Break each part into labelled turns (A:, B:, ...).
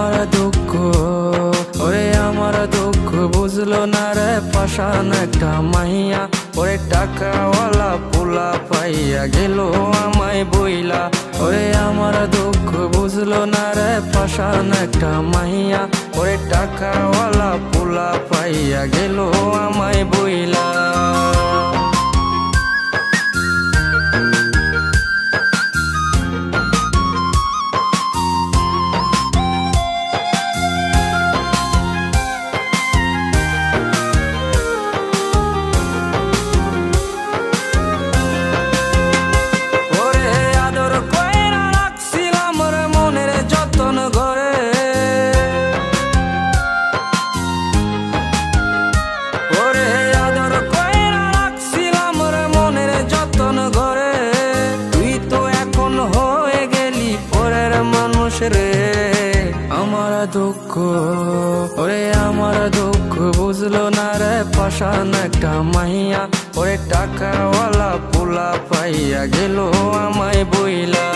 A: আমার দুঃখ, ওরে আমার দুঃখ বুঝলো না রে পাষাণ একটা মাইয়া। ওরে টাকাওয়ালা পোলা পাইয়া গেল আমায় বইলা। ওরে আমার দুঃখ বুঝলো না রে পাষাণ একটা মাইয়া। ওরে টাকাওয়ালা পোলা পাইয়া গেল আমায় বইলা। রে আমার দুঃখ, ওরে আমার দুঃখ বুঝলো না রে পাষাণ একটা মাইয়া। ওরে টাকাওয়ালা পোলা পাইয়া গেল আমায় বইলা।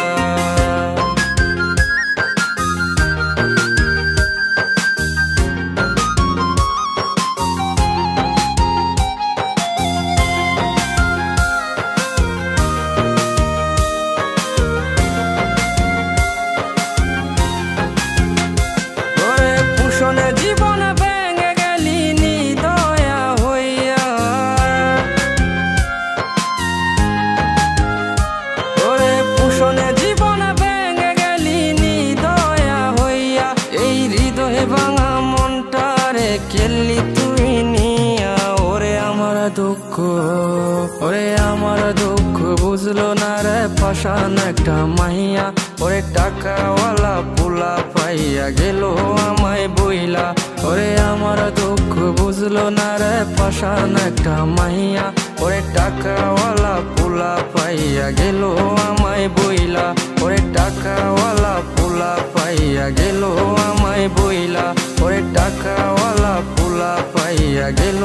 A: জীবন ভেঙে গেলি নিদয়া হইয়া। ওরে পুষণে জীবন ভেঙে গেলি নিদয়া হইয়া। এই হৃদয়ে ভাঙা মনটারে কেলি তুই নিয়া। ওরে আমার দুঃখ, ওরে আমার দুঃখ বুঝলো না রে পাষাণ একটা মাইয়া। ওরে টাকাওয়ালা পোলা পাইয়া গেল আমায় বইলা। ওরে আমার দুঃখ বুঝলো না রে পাষাণ একটা মাইয়া। ওরে টাকাওয়ালা পোলা পাইয়া গেল আমায় বইলা। ওরে টাকাওয়ালা পোলা পাইয়া গেল আমায় বইলা। ওরে টাকাওয়ালা পোলা পাইয়া গেল